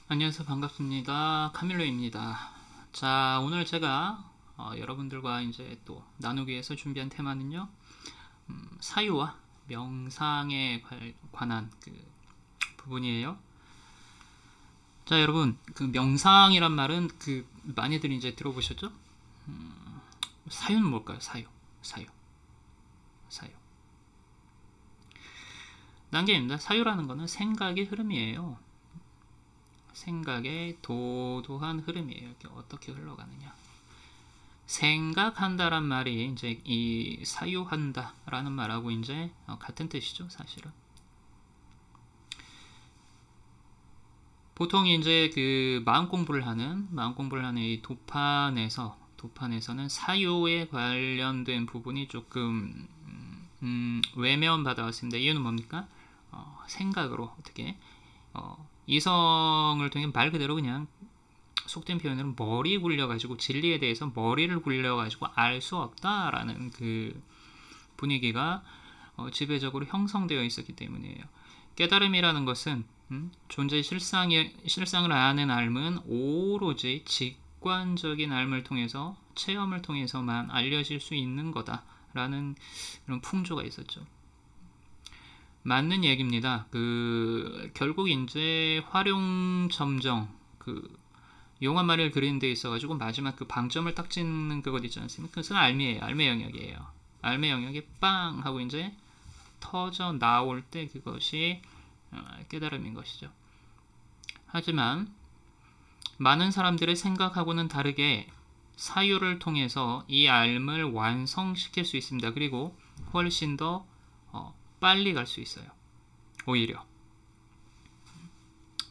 안녕하세요. 반갑습니다. 카밀로입니다. 자, 오늘 제가 여러분들과 이제 또 나누기 위해서 준비한 테마는요, 사유와 명상에 관한 그 부분이에요. 자, 여러분, 그 명상이란 말은 많이들 이제 들어보셨죠? 사유는 뭘까요? 사유, 사유. 단계입니다. 사유라는 거는 생각의 흐름이에요. 생각의 도도한 흐름이에요. 이렇게 어떻게 흘러가느냐. 생각한다란 말이 이제 이 사유한다라는 말하고 이제 같은 뜻이죠, 사실은. 보통 이제 그 마음 공부를 하는 이 도판에서는 사유에 관련된 부분이 조금 외면 받아왔습니다. 이유는 뭡니까? 생각으로 어떻게 이성을 통해 말 그대로 그냥 속된 표현으로 머리 굴려가지고 진리에 대해서 머리를 굴려가지고 알 수 없다라는 그 분위기가 지배적으로 형성되어 있었기 때문이에요. 깨달음이라는 것은 존재의 실상을 아는 알은 오로지 직관적인 알을 통해서 체험을 통해서만 알려질 수 있는 거다라는 그런 풍조가 있었죠. 맞는 얘기입니다. 결국 이제 활용점정 용한 말을 그리는 데 있어가지고 마지막 그 방점을 딱 찍는 그것 있지 않습니까? 그것은 알미예요. 알미 영역이에요. 알미 영역이 빵 하고 이제 터져 나올 때 그것이 깨달음인 것이죠. 하지만 많은 사람들의 생각하고는 다르게 사유를 통해서 이 알을 완성시킬 수 있습니다. 그리고 훨씬 더 빨리 갈 수 있어요. 오히려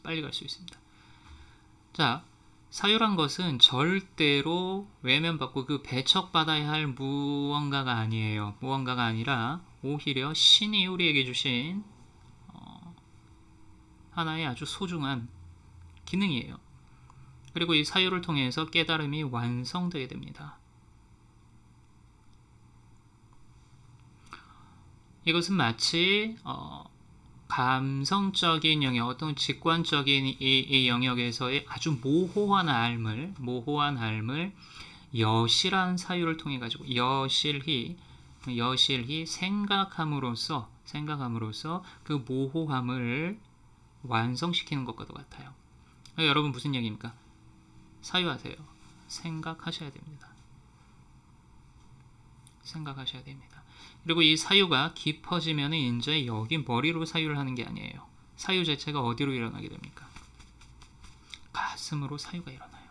빨리 갈 수 있습니다. 자, 사유란 것은 절대로 외면받고 배척받아야 할 무언가가 아니에요. 무언가가 아니라 오히려 신이 우리에게 주신 하나의 아주 소중한 기능이에요. 그리고 이 사유를 통해서 깨달음이 완성되게 됩니다. 이것은 마치 감성적인 영역, 어떤 직관적인 이 영역에서의 아주 모호한 알을 여실한 사유를 통해 가지고 여실히 생각함으로써 그 모호함을 완성시키는 것과도 같아요. 여러분 무슨 얘기입니까? 사유하세요. 생각하셔야 됩니다. 생각하셔야 됩니다. 그리고 이 사유가 깊어지면 이제 여기 머리로 사유를 하는 게 아니에요. 사유 자체가 어디로 일어나게 됩니까? 가슴으로 사유가 일어나요.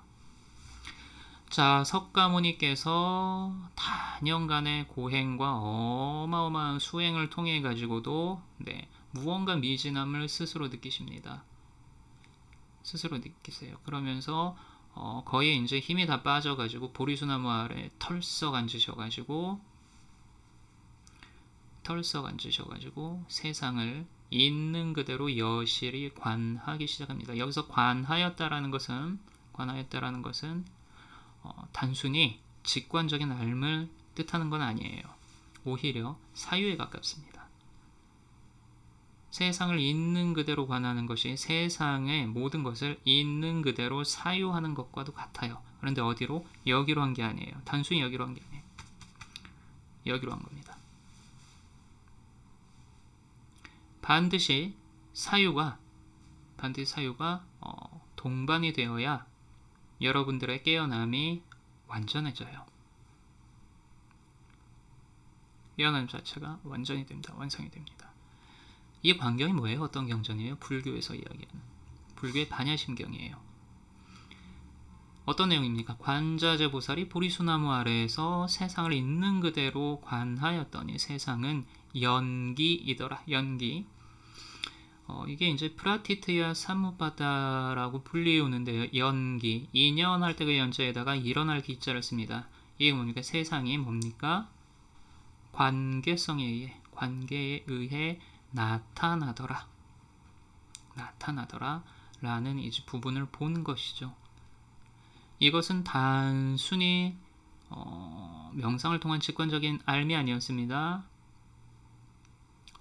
자, 석가모니께서 단연간의 고행과 어마어마한 수행을 통해 가지고도 무언가 미진함을 스스로 느끼십니다. 스스로 느끼세요. 그러면서 거의 이제 힘이 다 빠져가지고 보리수나무 아래 털썩 앉으셔가지고 세상을 있는 그대로 여실히 관하기 시작합니다. 여기서 관하였다라는 것은 단순히 직관적인 알을 뜻하는 건 아니에요. 오히려 사유에 가깝습니다. 세상을 있는 그대로 관하는 것이 세상의 모든 것을 있는 그대로 사유하는 것과도 같아요. 그런데 어디로? 여기로 한 게 아니에요. 단순히 여기로 한 게 아니에요. 여기로 한 겁니다. 반드시 사유가 동반이 되어야 여러분들의 깨어남이 완전해져요. 깨어남 자체가 완전히 됩니다. 완성이 됩니다. 이 광경이 뭐예요? 어떤 경전이에요? 불교에서 이야기하는 불교의 반야심경이에요. 어떤 내용입니까? 관자재 보살이 보리수나무 아래에서 세상을 있는 그대로 관하였더니 세상은 연기이더라. 연기. 이게 이제 프라티트야 사무바다라고 불리우는데요. 연기. 인연할 때 그 연자에다가 일어날 기자를 씁니다. 이게 뭡니까? 세상이 뭡니까? 관계에 의해 나타나더라 라는 이제 부분을 본 것이죠. 이것은 단순히 명상을 통한 직관적인 알미 아니었습니다.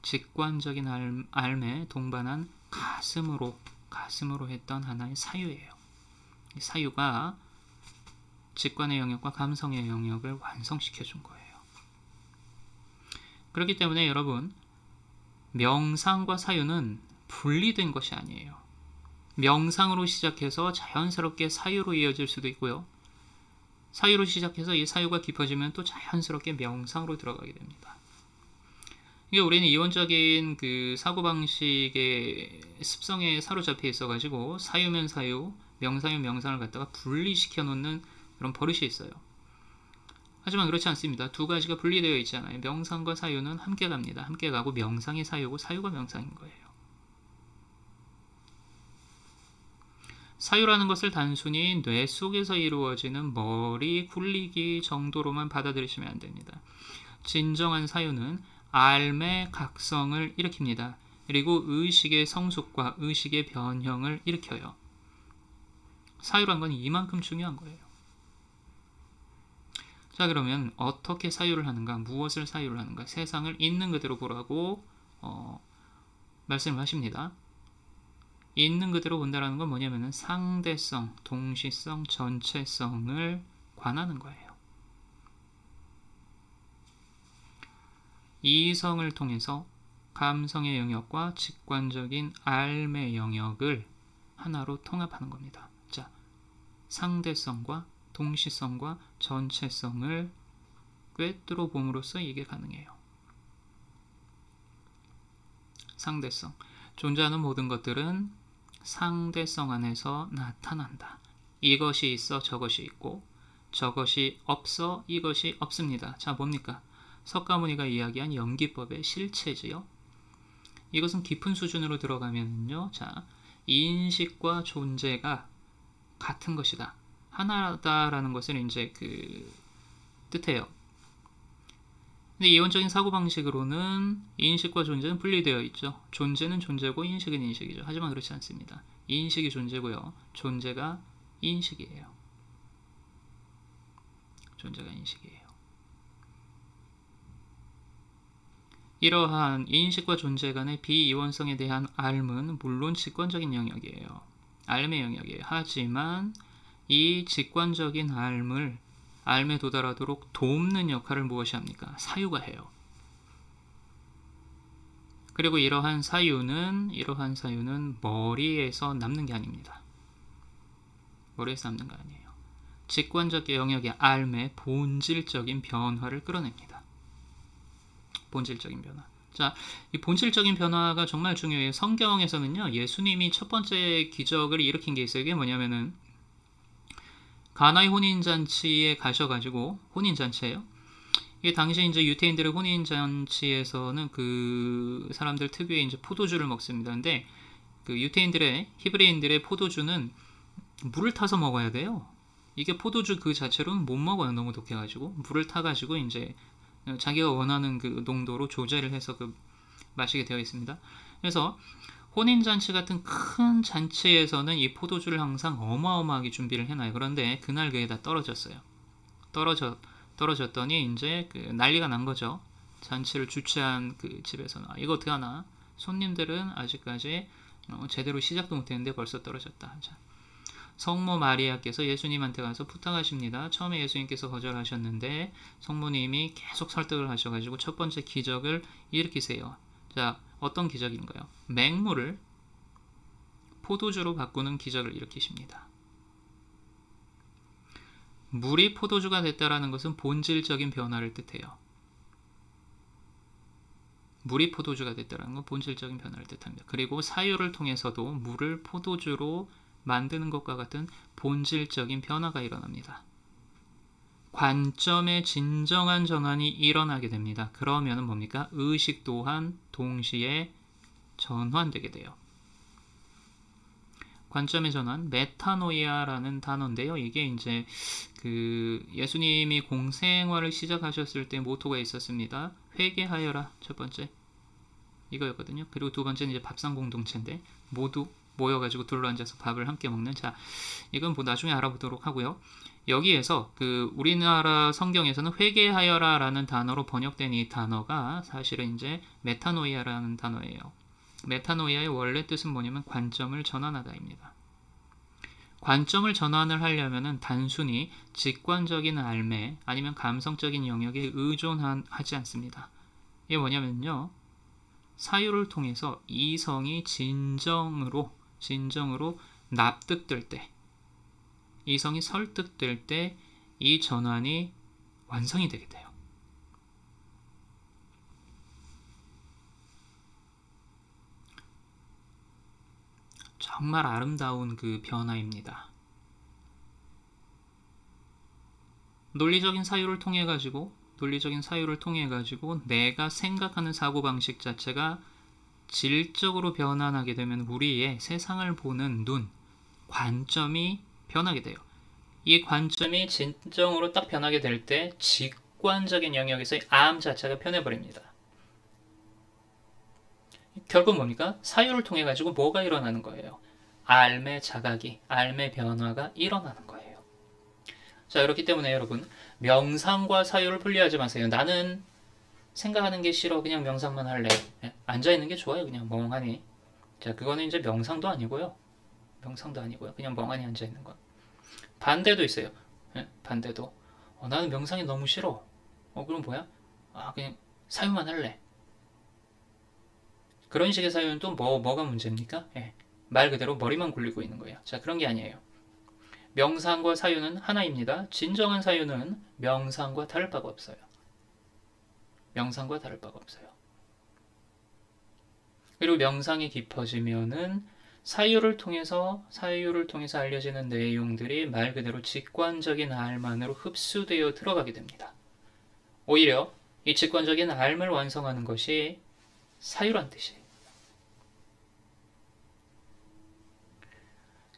직관적인 알매 동반한 가슴으로 가슴으로 했던 하나의 사유예요. 이 사유가 직관의 영역과 감성의 영역을 완성시켜 준 거예요. 그렇기 때문에 여러분, 명상과 사유는 분리된 것이 아니에요. 명상으로 시작해서 자연스럽게 사유로 이어질 수도 있고요. 사유로 시작해서 이 사유가 깊어지면 또 자연스럽게 명상으로 들어가게 됩니다. 이게 우리는 이원적인 그 사고방식의 습성에 사로잡혀 있어가지고 사유면 사유, 명상이면 명상을 갖다가 분리시켜 놓는 그런 버릇이 있어요. 하지만 그렇지 않습니다. 두 가지가 분리되어 있잖아요. 명상과 사유는 함께 갑니다. 함께 가고 명상이 사유고 사유가 명상인 거예요. 사유라는 것을 단순히 뇌 속에서 이루어지는 머리 굴리기 정도로만 받아들이시면 안 됩니다. 진정한 사유는 알의 각성을 일으킵니다. 그리고 의식의 성숙과 의식의 변형을 일으켜요. 사유란 건 이만큼 중요한 거예요. 자, 그러면 어떻게 사유를 하는가, 무엇을 사유를 하는가, 세상을 있는 그대로 보라고 말씀을 하십니다. 있는 그대로 본다라는 건 뭐냐면은 상대성, 동시성, 전체성을 관하는 거예요. 이성을 통해서 감성의 영역과 직관적인 알의 영역을 하나로 통합하는 겁니다. 자, 상대성과 동시성과 전체성을 꿰뚫어 봄으로써 이게 가능해요. 상대성. 존재하는 모든 것들은 상대성 안에서 나타난다. 이것이 있어 저것이 있고 저것이 없어 이것이 없습니다. 자, 뭡니까? 석가모니가 이야기한 연기법의 실체지요. 이것은 깊은 수준으로 들어가면요, 자, 인식과 존재가 같은 것이다, 하나다라는 것을 이제 뜻해요. 근데 이원적인 사고방식으로는 인식과 존재는 분리되어 있죠. 존재는 존재고 인식은 인식이죠. 하지만 그렇지 않습니다. 인식이 존재고요, 존재가 인식이에요. 존재가 인식이에요. 이러한 인식과 존재 간의 비이원성에 대한 알은 물론 직관적인 영역이에요. 알의 영역이에요. 하지만 이 직관적인 알에 도달하도록 돕는 역할을 무엇이 합니까? 사유가 해요. 그리고 이러한 사유는 머리에서 남는 게 아닙니다. 머리에서 남는 거 아니에요. 직관적 영역의 알의 본질적인 변화를 끌어냅니다. 본질적인 변화. 자, 이 본질적인 변화가 정말 중요해요. 성경에서는요, 예수님이 첫 번째 기적을 일으킨 게 있어요. 이게 뭐냐면은 가나의 혼인잔치에 가셔가지고, 혼인잔치예요. 이게 당시 이제 유태인들의 혼인잔치에서는 그 사람들 특유의 이제 포도주를 먹습니다. 근데 그 유태인들의, 히브리인들의 포도주는 물을 타서 먹어야 돼요. 이게 포도주 그 자체로는 못 먹어요. 너무 독해가지고. 물을 타가지고 이제 자기가 원하는 그 농도로 조제를 해서 마시게 되어 있습니다. 그래서 혼인잔치 같은 큰 잔치에서는 이 포도주를 항상 어마어마하게 준비를 해놔요. 그런데 그날 그게 다 떨어졌어요. 떨어졌더니 이제 난리가 난 거죠. 잔치를 주최한 그 집에서는 이거 어떻게 하나? 손님들은 아직까지 제대로 시작도 못했는데 벌써 떨어졌다. 자, 성모 마리아께서 예수님한테 가서 부탁하십니다. 처음에 예수님께서 거절하셨는데 성모님이 계속 설득을 하셔가지고 첫 번째 기적을 일으키세요. 자, 어떤 기적인가요? 맹물을 포도주로 바꾸는 기적을 일으키십니다. 물이 포도주가 됐다라는 것은 본질적인 변화를 뜻해요. 물이 포도주가 됐다라는 건 본질적인 변화를 뜻합니다. 그리고 사유를 통해서도 물을 포도주로 만드는 것과 같은 본질적인 변화가 일어납니다. 관점의 진정한 전환이 일어나게 됩니다. 그러면 뭡니까? 의식 또한 동시에 전환되게 돼요. 관점의 전환, 메타노이아라는 단어인데요. 이게 이제 예수님이 공생활을 시작하셨을 때 모토가 있었습니다. 회개하여라, 첫 번째. 이거였거든요. 그리고 두 번째는 이제 밥상 공동체인데 모두 모여가지고 둘러앉아서 밥을 함께 먹는. 자, 이건 뭐 나중에 알아보도록 하고요. 여기에서 우리나라 성경에서는 회개하여라라는 단어로 번역된 이 단어가 사실은 이제 메타노이아라는 단어예요. 메타노이아의 원래 뜻은 뭐냐면 관점을 전환하다입니다. 관점을 전환을 하려면은 단순히 직관적인 알매 아니면 감성적인 영역에 의존하지 않습니다. 이게 뭐냐면요. 사유를 통해서 이성이 진정으로 납득될 때, 이성이 설득될 때 이 전환이 완성이 되게 돼요. 정말 아름다운 그 변화입니다. 논리적인 사유를 통해 가지고 내가 생각하는 사고방식 자체가 질적으로 변환하게 되면 우리의 세상을 보는 눈, 관점이 변하게 돼요. 이 관점이 진정으로 딱 변하게 될 때 직관적인 영역에서의 암 자체가 변해버립니다. 결국 뭡니까? 사유를 통해 가지고 뭐가 일어나는 거예요? 알매 자각이, 알매 변화가 일어나는 거예요. 자, 그렇기 때문에 여러분, 명상과 사유를 분리하지 마세요. 나는 생각하는 게 싫어. 그냥 명상만 할래. 앉아있는 게 좋아요. 그냥 멍하니. 자, 그거는 이제 명상도 아니고요. 그냥 멍하니 앉아있는 거. 반대도 있어요. 반대도. 나는 명상이 너무 싫어. 그럼 뭐야? 그냥 사유만 할래. 그런 식의 사유는 또 뭐가 문제입니까? 말 그대로 머리만 굴리고 있는 거예요. 자, 그런 게 아니에요. 명상과 사유는 하나입니다. 진정한 사유는 명상과 다를 바가 없어요. 그리고 명상이 깊어지면은 사유를 통해서 알려지는 내용들이 말 그대로 직관적인 알만으로 흡수되어 들어가게 됩니다. 오히려 이 직관적인 알을 완성하는 것이 사유란 뜻이에요.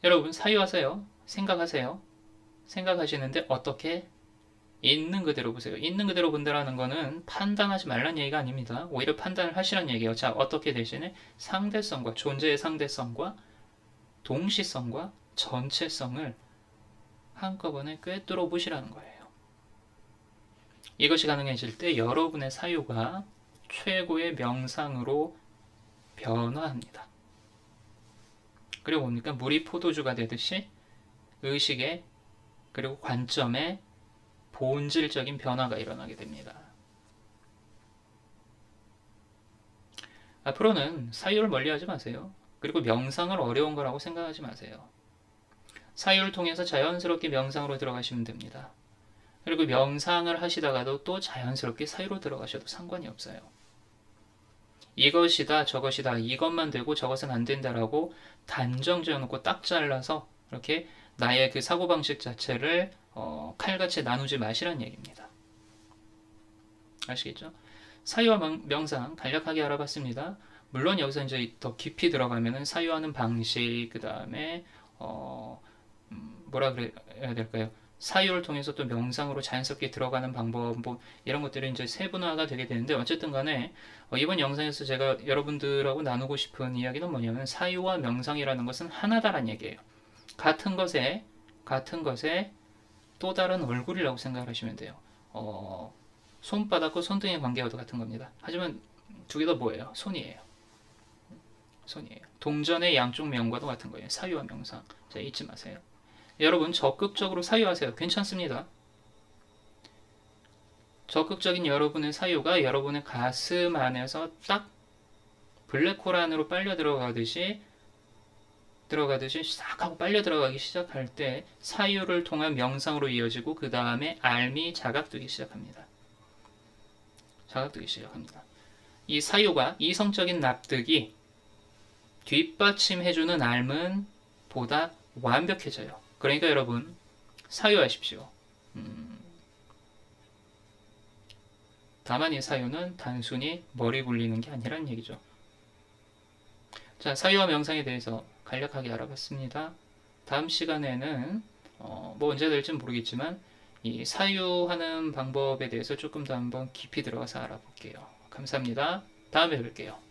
여러분, 사유하세요. 생각하시는데 어떻게? 있는 그대로 보세요. 있는 그대로 본다라는 거는 판단하지 말란 얘기가 아닙니다. 오히려 판단을 하시란 얘기예요. 자, 어떻게 대신에 상대성과 존재의 상대성과 동시성과 전체성을 한꺼번에 꿰뚫어 보시라는 거예요. 이것이 가능해질 때 여러분의 사유가 최고의 명상으로 변화합니다. 그리고 뭡니까? 물이 포도주가 되듯이 의식의 그리고 관점의 본질적인 변화가 일어나게 됩니다. 앞으로는 사유를 멀리하지 마세요. 그리고 명상을 어려운 거라고 생각하지 마세요. 사유를 통해서 자연스럽게 명상으로 들어가시면 됩니다. 그리고 명상을 하시다가도 또 자연스럽게 사유로 들어가셔도 상관이 없어요. 이것이다 저것이다 이것만 되고 저것은 안 된다라고 단정 지어놓고 딱 잘라서 이렇게 나의 그 사고방식 자체를 칼같이 나누지 마시란 얘기입니다. 아시겠죠? 사유와 명상 간략하게 알아봤습니다. 물론 여기서 이제 더 깊이 들어가면은 사유하는 방식, 그 다음에 뭐라 그래야 될까요? 사유를 통해서 또 명상으로 자연스럽게 들어가는 방법, 뭐 이런 것들이 이제 세분화가 되게 되는데 어쨌든 간에 이번 영상에서 제가 여러분들하고 나누고 싶은 이야기는 뭐냐면 사유와 명상이라는 것은 하나다란 얘기예요. 같은 것에 또 다른 얼굴이라고 생각을 하시면 돼요. 손바닥과 손등의 관계와도 같은 겁니다. 하지만 두 개 다 뭐예요? 손이에요. 동전의 양쪽 면과도 같은 거예요. 사유와 명상. 자, 잊지 마세요. 여러분 적극적으로 사유하세요. 괜찮습니다. 적극적인 여러분의 사유가 여러분의 가슴 안에서 딱 블랙홀 안으로 빨려 들어가듯이 싹 하고 빨려 들어가기 시작할 때 사유를 통한 명상으로 이어지고 그 다음에 알미 자각되기 시작합니다. 이 사유가 이성적인 납득이 뒷받침해주는 알은 보다 완벽해져요. 그러니까 여러분 사유하십시오. 다만 이 사유는 단순히 머리 굴리는 게 아니라는 얘기죠. 자, 사유와 명상에 대해서 간략하게 알아봤습니다. 다음 시간에는 뭐 언제 될지는 모르겠지만 이 사유하는 방법에 대해서 조금 더 한번 깊이 들어가서 알아볼게요. 감사합니다. 다음에 뵐게요.